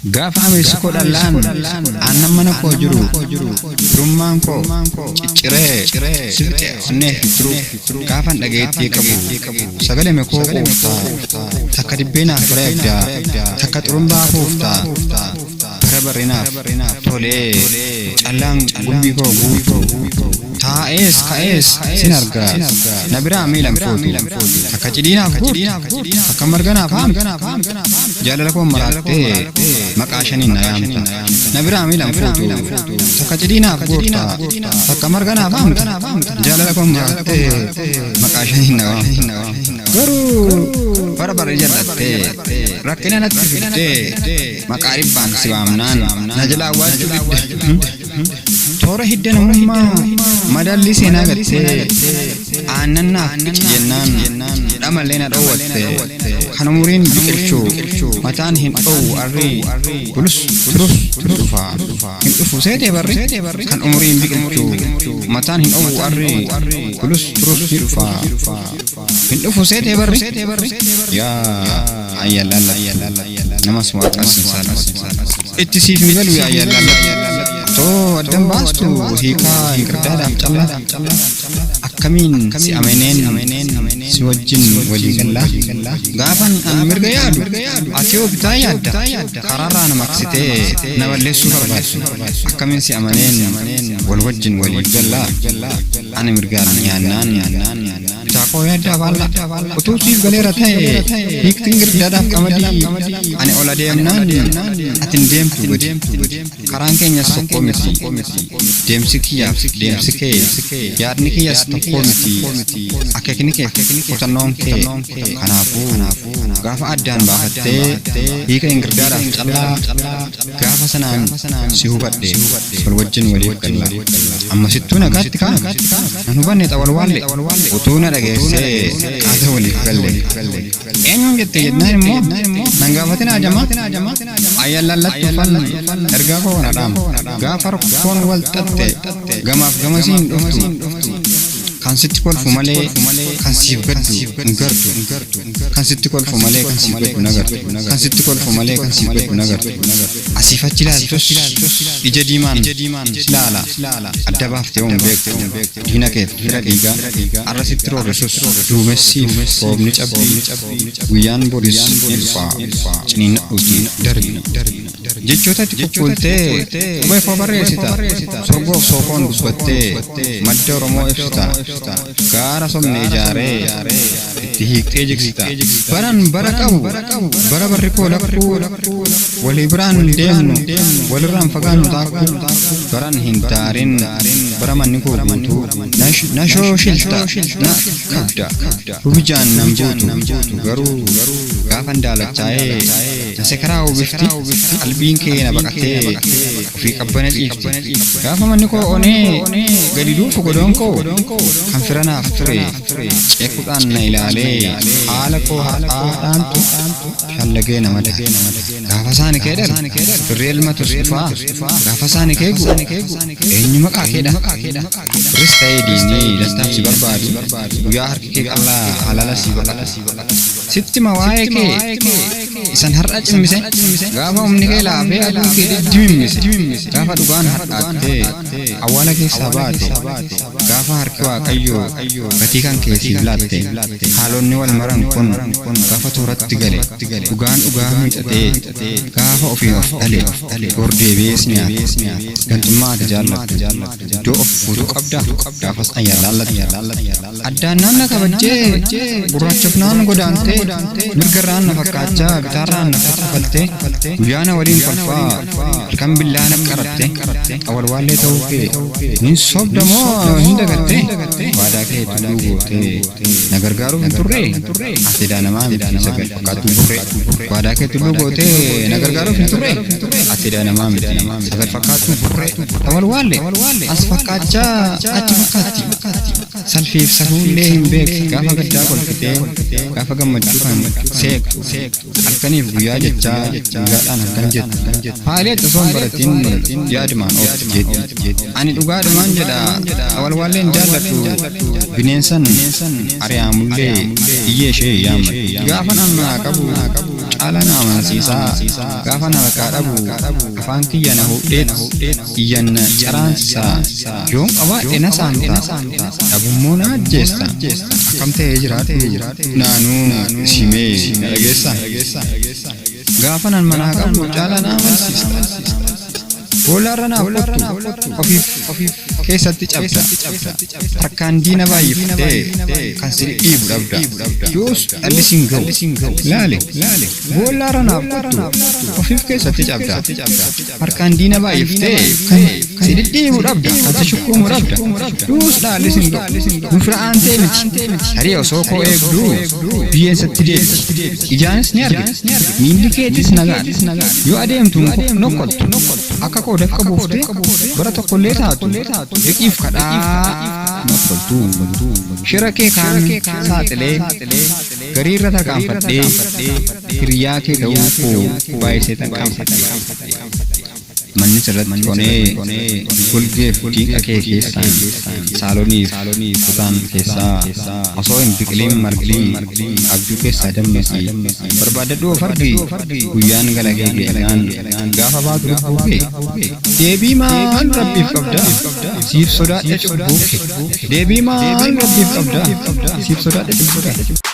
Gaafa ameessi koo dhallaan aannan mana koo jiru durummaan koo cicciree sirxee onnee jiru gaafan dhageettii qabu sagalee mekoo quuftaa takka dibbeenaaf bareegdaa takka xurumbaa quuftaa bara barrinaaf tolee callaan gumbii koo guutuu ka'ees sin argaa na biraa miilan footu takka cidhiinaaf takka marganaaf jaalala koo maraattee maqaa shaniin na yaamta na biraa miilan footu takka cidhiinaaf goortaa takka marganaaf jaalala koo maraattee maqaa shaniin na yaamta garuu bara bara jallattee rakkina natti fiddee maqaa dhibbaan si waamnaan na jalaa waachuu didde toora hidda namummaa madalli seenaa gattee aannan qici jennaan dhamallee na dhoowwatte kan umuriin biqilchuu mataan hin dhowu arrii bulus dhufa hin dhufu seetee barri kan umuriin biqilchuu mataan hin dhowu arrii bulus ni dhufa hin dhufu seetee barri yaa ayyalalla namas waaqasin itti siif hin galu yaa ayyalalla addan baastu hiikaa hirdaadhaaf callaa akkamiin si amaneen si wajjin walii gallaa gaafan an mirga yaadu ati yoo bitaa yaadda karaarraa na maqsitee na balleessuu barbaadu akkamiin si amaneen wal wajjin walii gallaa ani mirgaan nyaannaan bitaa koo yaaddaa baallaa utuu siif galeera ta'e hiiktiin girdaadhaaf qamadii ani ol adeemnaan atin deemtu gadi karaan keenyas tokko miti deemsi kiyyaaf deemsi kee yaadni kiyyas tokko miti akeekni kee kutannoon kee kanaafuu gaafa addaan baafattee hiika ingirdaadhaaf callaa gaafa sanaan si hubadhe wal wajjin waliif galla amma sittuu nagaatti kaan nan hubanne xawalwaalle utuu na dhageessee qaata waliif galle eenyuun jette jennaan immoo nan gaafatin ajamaa ayyallallattuufan ergaa koo na dhaama gaafa rakkoon wal xaxxe gamaaf gamasiin dhuftu kan sitti kolfu malee kan siif gaddu hin gartu kan sitti kolfu malee kan siif gaddu nagartu kan sitti kolfu malee kan siif gaddu nagartu asiif achi ilaaltus ija diimaan ilaala adda baaftee hoon beektu diina keef fira dhiigaa arra sitti roorrisus duumessiif roobni cabbii guyyaan boris ni dhufa ciniinnadhuuti darbi jechoota itti qulqultee qubee koo barreessita sorgoof sookoon dubbattee madda Oromoo ibsita gaara somne ijaaree itti hiiktee jigsita baran bara qabu bara barri koo lakkuu walii biraan deemnu walirraan fagaannu taakku baran hin daarin bara manni koo guutuu na shooshilta na kabda hubijaan nan buutu garuu gaafan daalachaa'ee na sekaraa hubifti qalbiin kee na baqatee ofii qabbana dhiifti gaafa manni koo onee gadi duufu godoon koo kan firanaaf ture ceekuudhaan na ilaalee haala koo haadhaantu shallagee nama dha gaafa saani kee dhala firree ilma tursufaa gaafa saani kee gu eenyu maqaa keedha firris ta'ee diinii dastaaf si barbaadu guyyaa harki kee qallaa halala si baqata sitti ma waa'ee kee isan har'a cimmise gaafa humni kee laafee aduun kee diddimise gaafa dhugaan hadhaattee awwaala keessaa baate gaafa harki waaqayyoo gatii kan keetiif laatte haalonni wal maran kun gaafa tooratti gale dhugaan dhugaa miixatee gaafa ofiin of dhale gordeebi'ees nyaate gantummaa ati jaallattu iddoo of fuutuu qabda gaafas ayyaalaallatti addaan naanna kabajjee gurraachofnaan godaantee mirgarraan na fakkaachaa bitaarraan na faffaltee guyyaana waliin kolfaa halkan billaa na qaratte awwalwaallee ta'uu kee nin sobdamoo hin dagatte waadaa kee tulluu gootee na gargaaruuf hin turre ati daanamaa miti sagal fakkaattuu burree waadaa kee tulluu gootee na gargaaruuf hin turre ati daanamaa miti sagal fakkaattuu burree awwalwaalle as fakkaachaa achi fakkaatti salfiif safuullee hin beekne gaafa gaddaa kolfitee gaafa gammachuu kan seeqtu halkaniif guyyaa jechaa guyyaadhaan halkan jettu haalee osoon baratiin yaadumaan of jetti ani dhugaadhumaan jedha awwalwaalleen jaalladhu bineensan ari'aamullee iyyee ishee yaamma gaafa namnaa qabu caalaan amansiisaa gaafa na bakka dhabu afaan kiyya na hudheet iyyan caraansaa yoon qabaadhe na saamta dhabummoo na ajjeessa akkam ta'ee jiraatu naanuu simee na dhageessa gaafa nan manaa qabu caalaan amansiisa Bolarra naaf qottu ofiif keessatti cabsa harkaan diina baay'iftee kan si dhiibu dhabda yoos dhalli siin ga'u laale bolarra naaf qottu ofiif keessatti cabda harkaan diina baay'iftee kan si dhiibu dhabda kan si shukkuumu dhabda yoos dhalli siin ga'u nufra'aan ta'e miti tarii osoo koo eegduu biyyeensatti deemti ijaanis ni argina miilli keetis nagaadha yoo adeemtuun nokkottu akka koo dakka buuftee bara tokkollee taatu dhiqiif kadhaa nokkottu shira kee kaan saaxilee gariirra tarkaanfadhee hiriyaa kee ta'uu koo baay'isee tarkaanfadhee manni sirratti konee golgeef diiqa kee keessaan saaloniif kutaan keessaa osoo hin biqiliin margii abjuu keessaa dammaqii barbaadadhuu of argi guyyaan galagee geennaan gaafa baatu lubbuuke deebii maal rabbiif qabda siif sodaadhe cubbuuke deebii maal rabbiif qabda siif sodaadhe cubbuuke